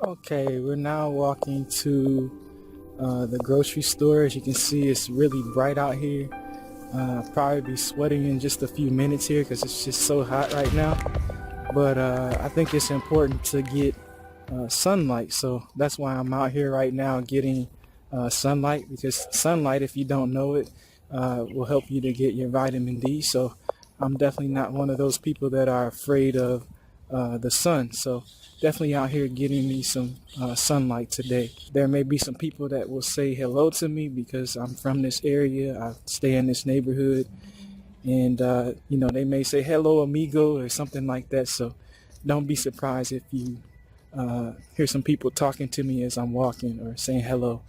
Okay, we're now walking to the grocery store. As you can see, it's really bright out here. Probably be sweating in just a few minutes here because it's just so hot right now. But I think it's important to get sunlight, so that's why I'm out here right now getting sunlight, because sunlight, if you don't know it, will help you to get your vitamin D. So I'm definitely not one of those people that are afraid of the sun. So definitely out here getting me some sunlight today. There may be some people that will say hello to me because I'm from this area. I stay in this neighborhood, and they may say hello amigo or something like that. So don't be surprised if you hear some people talking to me as I'm walking or saying hello.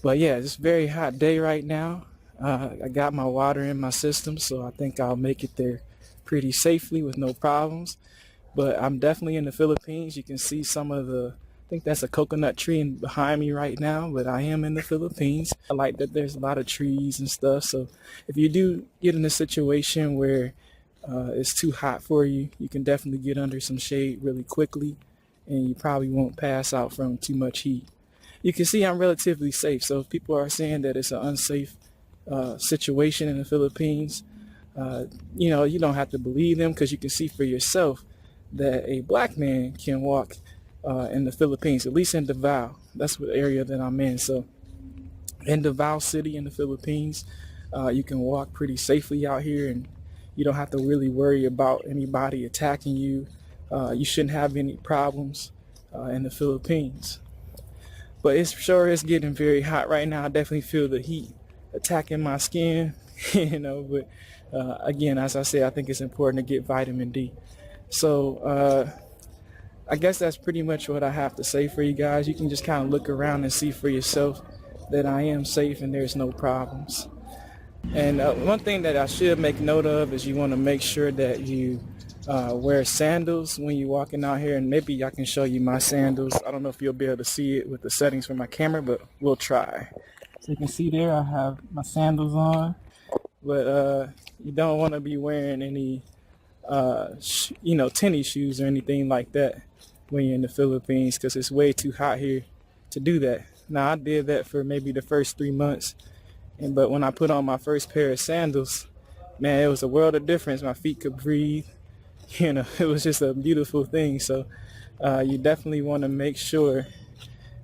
But yeah, it's a very hot day right now. I got my water in my system, so I think I'll make it there pretty safely with no problems. But I'm definitely in the Philippines. You can see some of I think that's a coconut tree behind me right now, but I am in the Philippines. I like that there's a lot of trees and stuff. So if you do get in a situation where it's too hot for you, you can definitely get under some shade really quickly, and you probably won't pass out from too much heat. You can see I'm relatively safe. So if people are saying that it's an unsafe situation in the Philippines, you don't have to believe them, because you can see for yourself that a black man can walk in the Philippines, at least in Davao. That's the area that I'm in. So in Davao City in the Philippines, you can walk pretty safely out here, and you don't have to really worry about anybody attacking you. You shouldn't have any problems in the Philippines. But it sure is getting very hot right now. I definitely feel the heat attacking my skin, but again, as I say, I think it's important to get vitamin D. So I guess that's pretty much what I have to say for you guys. You can just kind of look around and see for yourself that I am safe and there's no problems. And one thing that I should make note of is you want to make sure that you wear sandals when you're walking out here, and maybe I can show you my sandals. I don't know if you'll be able to see it with the settings for my camera, but we'll try. So you can see there I have my sandals on, but you don't want to be wearing any tennis shoes or anything like that when you're in the Philippines, because it's way too hot here to do that. Now, I did that for maybe the first 3 months, but when I put on my first pair of sandals, man, it was a world of difference. My feet could breathe. It was just a beautiful thing. So you definitely want to make sure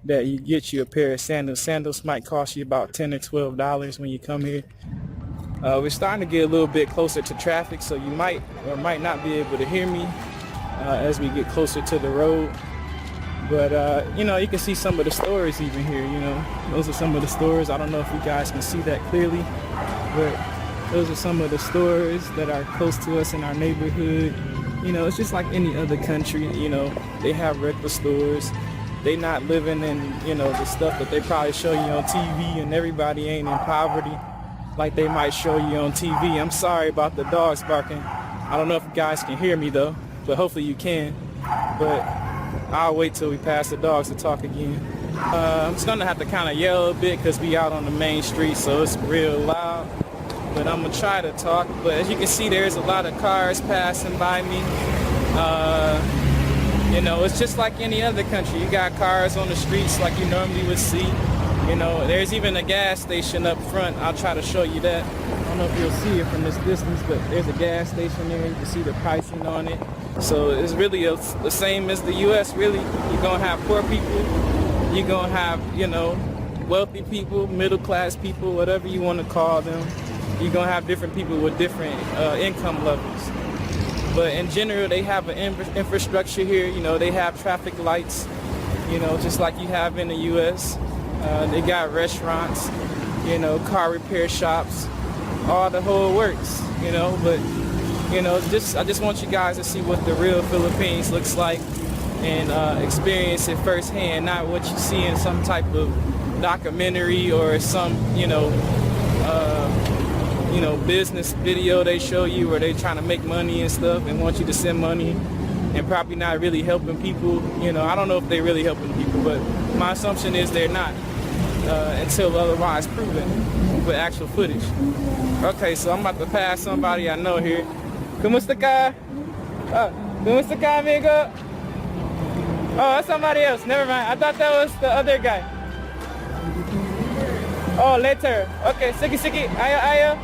that you get you a pair of sandals. Sandals might cost you about $10 or $12 when you come here. We're starting to get a little bit closer to traffic, so you might or might not be able to hear me as we get closer to the road. But you can see some of the stores even here. Those are some of the stores. I don't know if you guys can see that clearly, but those are some of the stores that are close to us in our neighborhood. It's just like any other country. They have regular stores. They not living in the stuff that they probably show you on TV, and everybody ain't in poverty like they might show you on TV. I'm sorry about the dogs barking. I don't know if you guys can hear me though, but hopefully you can. But I'll wait till we pass the dogs to talk again. I'm just gonna have to kind of yell a bit because we out on the main street, so it's real loud. But I'm gonna try to talk. But as you can see, there's a lot of cars passing by me. It's just like any other country. You got cars on the streets like you normally would see. There's even a gas station up front. I'll try to show you that. I don't know if you'll see it from this distance, but there's a gas station there. You can see the pricing on it. So it's really the same as the U.S. Really, you're gonna have poor people. You're gonna have wealthy people, middle class people, whatever you want to call them. You're gonna have different people with different income levels. But in general, they have an infrastructure here. They have traffic lights, just like you have in the U.S. They got restaurants, car repair shops, all the whole works, But, I just want you guys to see what the real Philippines looks like and experience it firsthand, not what you see in some type of documentary or some, business video they show you where they trying to make money and stuff and want you to send money and probably not really helping people. I don't know if they're really helping people, but my assumption is they're not until otherwise proven with actual footage. Okay, so I'm about to pass somebody I know here. Kumusta ka? Kumusta ka, amigo? Oh, that's somebody else. Never mind. I thought that was the other guy. Oh, later. Okay, sige. Ayo.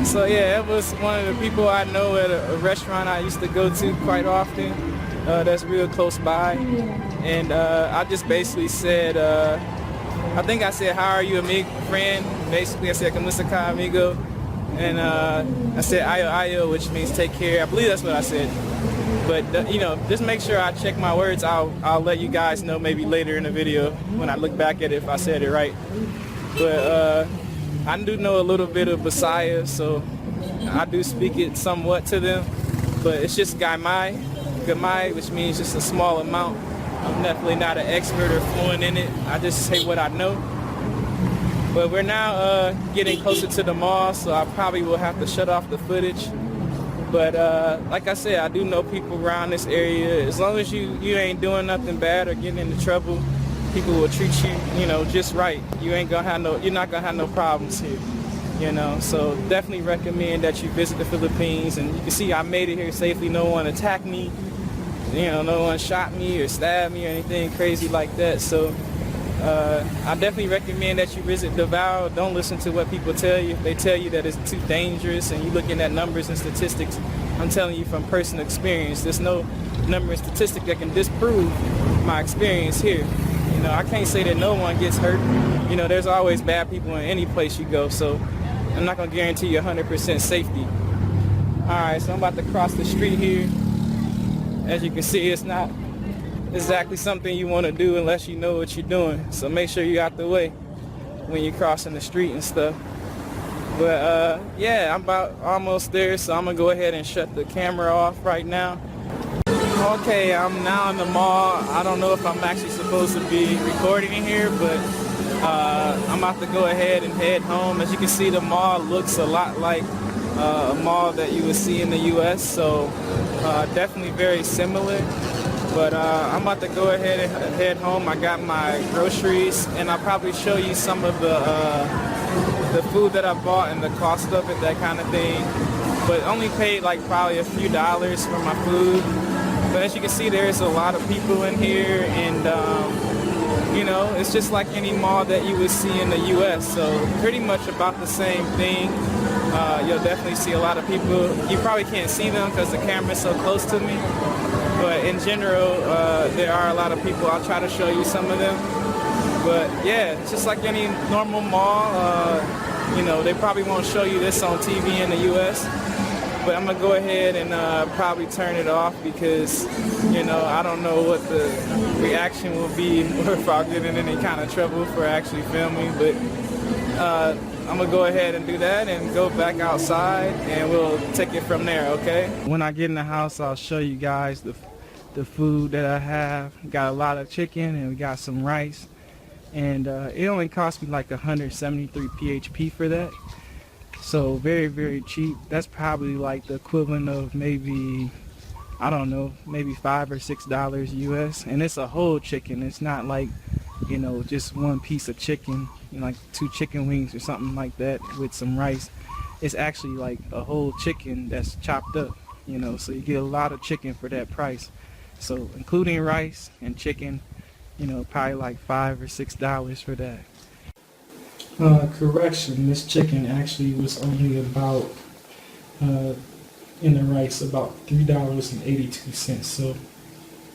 So yeah, it was one of the people I know at a restaurant I used to go to quite often. That's real close by. And I just basically said, I think I said, how are you, amigo, friend? Basically, I said, kamusta ka, amigo? And I said, ayo, which means take care. I believe that's what I said. But, you know, just make sure I check my words. I'll let you guys know maybe later in the video when I look back at it if I said it right. But I do know a little bit of Bisaya, so I do speak it somewhat to them. But it's just gamay, which means just a small amount. I'm definitely not an expert or fluent in it. I just say what I know. But we're now getting closer to the mall, so I probably will have to shut off the footage. But like I said, I do know people around this area. As long as you ain't doing nothing bad or getting into trouble, people will treat you, you know, just right. You're not gonna have no problems here, you know. So definitely recommend that you visit the Philippines. And you can see I made it here safely. No one attacked me, you know, no one shot me or stabbed me or anything crazy like that. So I definitely recommend that you visit Davao. Don't listen to what people tell you. If they tell you that it's too dangerous and you're looking at numbers and statistics, I'm telling you from personal experience, there's no number and statistic that can disprove my experience here. You know, I can't say that no one gets hurt. You know, there's always bad people in any place you go, so I'm not going to guarantee you 100% safety. Alright, so I'm about to cross the street here. As you can see, it's not exactly something you want to do unless you know what you're doing. So make sure you're out the way when you're crossing the street and stuff. But yeah, I'm about almost there, so I'm going to go ahead and shut the camera off right now. Okay, I'm now in the mall. I don't know if I'm actually supposed to be recording in here, but I'm about to go ahead and head home. As you can see, the mall looks a lot like a mall that you would see in the US, so definitely very similar. But I'm about to go ahead and head home. I got my groceries, and I'll probably show you some of the food that I bought and the cost of it, that kind of thing. But only paid like probably a few dollars for my food. But as you can see, there's a lot of people in here, and you know, it's just like any mall that you would see in the US. So pretty much about the same thing. You'll definitely see a lot of people. You probably can't see them because the camera's so close to me. But in general, there are a lot of people. I'll try to show you some of them. But yeah, it's just like any normal mall. You know, they probably won't show you this on TV in the US. But I'm going to go ahead and probably turn it off because, you know, I don't know what the reaction will be or if I'll get in any kind of trouble for actually filming. But I'm going to go ahead and do that and go back outside and we'll take it from there, okay? When I get in the house, I'll show you guys the food that I have. Got a lot of chicken and we got some rice. And it only cost me like 173 PHP for that. So very, very cheap. That's probably like the equivalent of maybe, I don't know, maybe $5 or $6 US. And it's a whole chicken. It's not like, you know, just one piece of chicken, you know, like 2 chicken wings or something like that with some rice. It's actually like a whole chicken that's chopped up, you know, so you get a lot of chicken for that price. So including rice and chicken, you know, probably like $5 or $6 for that. Correction, this chicken actually was only about, in the rice, about $3.82, so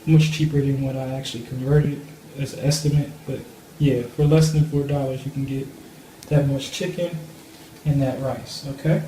much cheaper than what I actually converted as an estimate. But yeah, for less than $4 you can get that much chicken and that rice, okay?